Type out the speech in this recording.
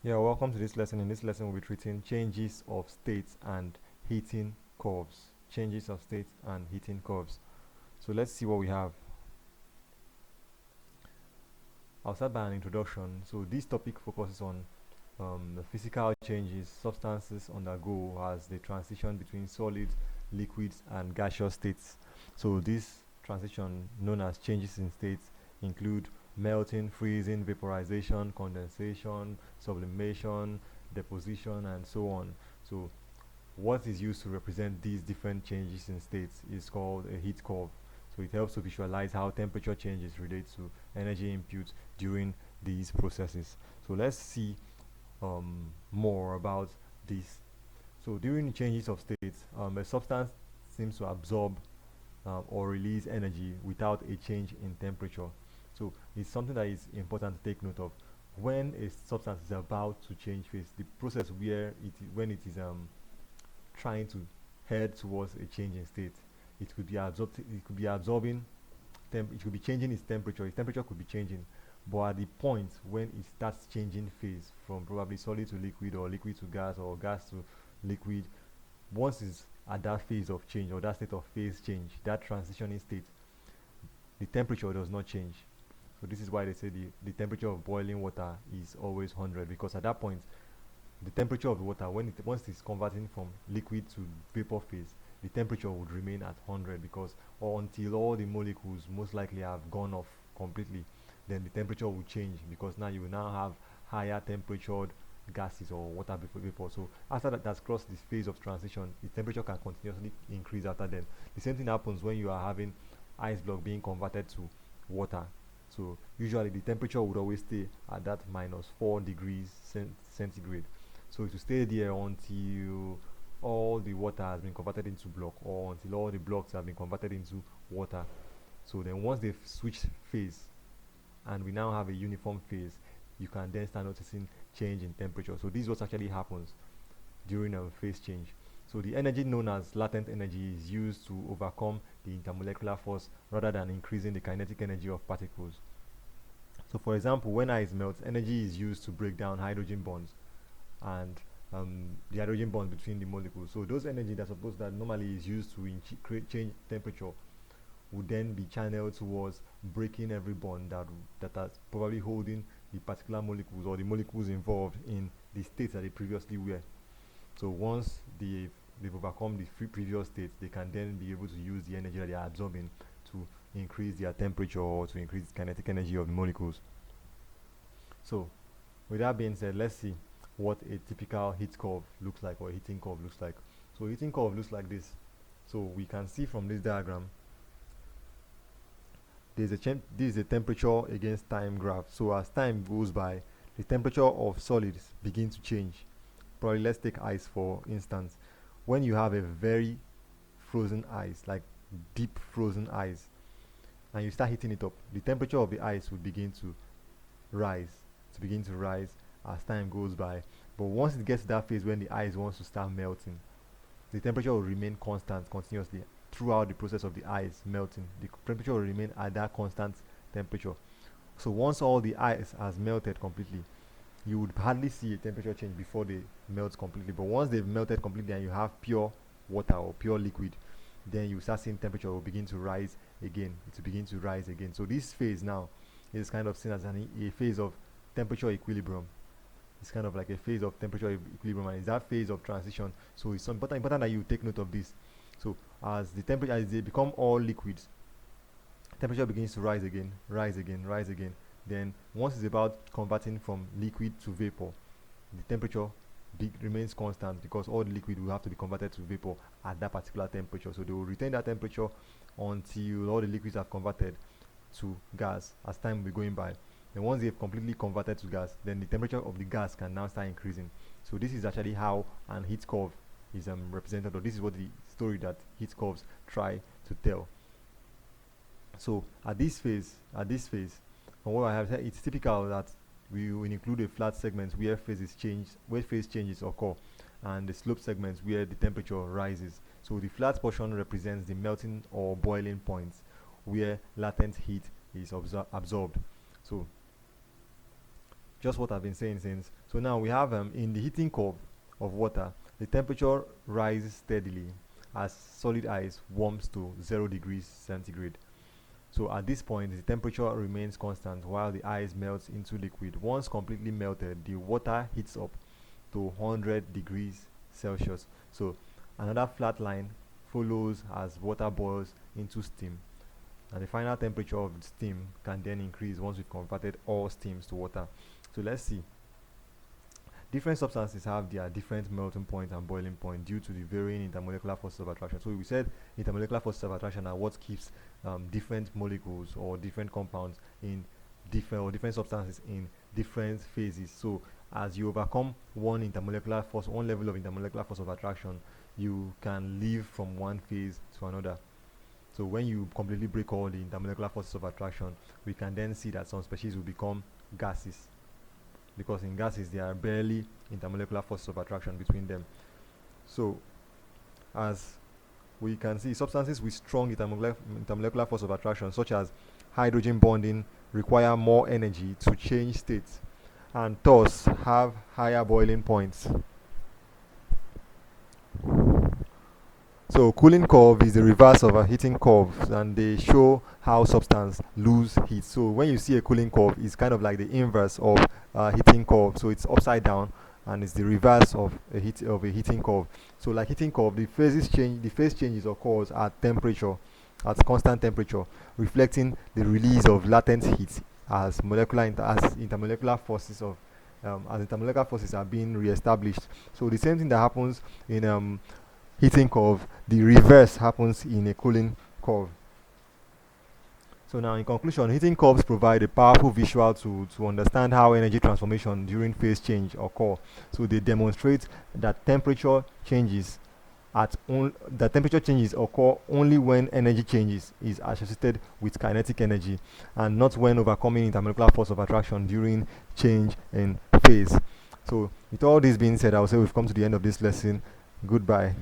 Yeah, welcome to this lesson. In this lesson, we'll be treating changes of states and heating curves. Changes of states and heating curves. So let's see what we have. I'll start by an introduction. So this topic focuses on the physical changes substances undergo as they transition between solids, liquids, and gaseous states. So this transition, known as changes in states, include melting, freezing, vaporization, condensation, sublimation, deposition, and so on. So what is used to represent these different changes in states is called a heat curve. So it helps to visualize how temperature changes relate to energy input during these processes. So let's see more about this. So during changes of states, a substance seems to absorb or release energy without a change in temperature. So it's something that is important to take note of. When a substance is about to change phase, the process where when it is trying to head towards a change in state, it could be absorbed. It could be absorbing. It could be changing its temperature. Its temperature could be changing, but at the point when it starts changing phase from probably solid to liquid or liquid to gas or gas to liquid, once it's at that phase of change or that state of phase change, that transitioning state, the temperature does not change. So this is why they say the temperature of boiling water is always 100, because at that point the temperature of the water, when it once it's converting from liquid to vapor phase, the temperature would remain at 100, because or until all the molecules most likely have gone off completely, then the temperature will change, because now you will now have higher temperatured gases or water vapor. So after that that's crossed this phase of transition, the temperature can continuously increase after then. The same thing happens when you are having ice block being converted to water. So usually the temperature would always stay at that minus 4 degrees centigrade. So it will stay there until all the water has been converted into block, or until all the blocks have been converted into water. So then once they've switched phase and we now have a uniform phase, you can then start noticing change in temperature. So this is what actually happens during a phase change. So the energy known as latent energy is used to overcome the intermolecular force rather than increasing the kinetic energy of particles. So for example, when ice melts, energy is used to break down hydrogen bonds and the hydrogen bonds between the molecules. So those energy that suppose that normally is used to change temperature would then be channeled towards breaking every bond that are probably holding the particular molecules or the molecules involved in the states that they previously were. So once they've overcome the previous states, they can then be able to use the energy that they are absorbing to increase their temperature or to increase the kinetic energy of the molecules. So with that being said, let's see what a typical heat curve looks like, or a heating curve looks like. So heating curve looks like this. So we can see from this diagram, this is a temperature against time graph. So as time goes by, the temperature of solids begin to change. Probably let's take ice for instance. When you have a very frozen ice, like deep frozen ice, and you start heating it up, the temperature of the ice will begin to rise, as time goes by. But once it gets to that phase when the ice wants to start melting, the temperature will remain constant continuously throughout the process of the ice melting. The temperature will remain at that constant temperature. So once all the ice has melted completely, you would hardly see a temperature change before they melt completely. But once they've melted completely and you have pure water or pure liquid, then you start seeing temperature will begin to rise again. It will begin to rise again. So this phase now is kind of seen as a phase of temperature equilibrium. It's kind of like a phase of temperature equilibrium, and it's that phase of transition. So it's important that you take note of this. So as the temperature, as they become all liquids, temperature begins to rise again, rise again, rise again. Then once it's about converting from liquid to vapor, the temperature remains constant, because all the liquid will have to be converted to vapor at that particular temperature. So they will retain that temperature until all the liquids have converted to gas as time will be going by. And once they've completely converted to gas, then the temperature of the gas can now start increasing. So this is actually how an heat curve is represented, or this is what the story that heat curves try to tell. So at this phase, from what I have said, it's typical that we will include a flat segment where phase changes occur, and the slope segments where the temperature rises. So the flat portion represents the melting or boiling points where latent heat is absorbed. So Just what I've been saying since. So now we have in the heating curve of water, the temperature rises steadily as solid ice warms to 0 degrees centigrade. So at this point, the temperature remains constant while the ice melts into liquid. Once completely melted, the water heats up to 100 degrees Celsius. So another flat line follows as water boils into steam. And the final temperature of the steam can then increase once we've converted all steams to water. So let's see. Different substances have their different melting point and boiling point due to the varying intermolecular forces of attraction. So we said intermolecular forces of attraction are what keeps different molecules or different compounds in different substances in different phases. So as you overcome one intermolecular force, one level of intermolecular force of attraction, you can leave from one phase to another. So when you completely break all the intermolecular forces of attraction, we can then see that some species will become gases, because in gases there are barely intermolecular forces of attraction between them. So as we can see, substances with strong intermolecular force of attraction, such as hydrogen bonding, require more energy to change states and thus have higher boiling points. So cooling curve is the reverse of a heating curve, and they show how substance lose heat. So when you see a cooling curve, it's kind of like the inverse of a heating curve. So it's upside down, and it's the reverse of a heating curve. So like heating curve, the phase changes occurs at temperature, at constant temperature, reflecting the release of latent heat as intermolecular forces are being re-established. So the same thing that happens in heating curve, the reverse happens in a cooling curve. So now in conclusion, heating curves provide a powerful visual to understand how energy transformation during phase change occur. So they demonstrate that temperature changes occur only when energy changes is associated with kinetic energy, and not when overcoming intermolecular force of attraction during change in phase. So with all this being said, I will say we've come to the end of this lesson. Goodbye.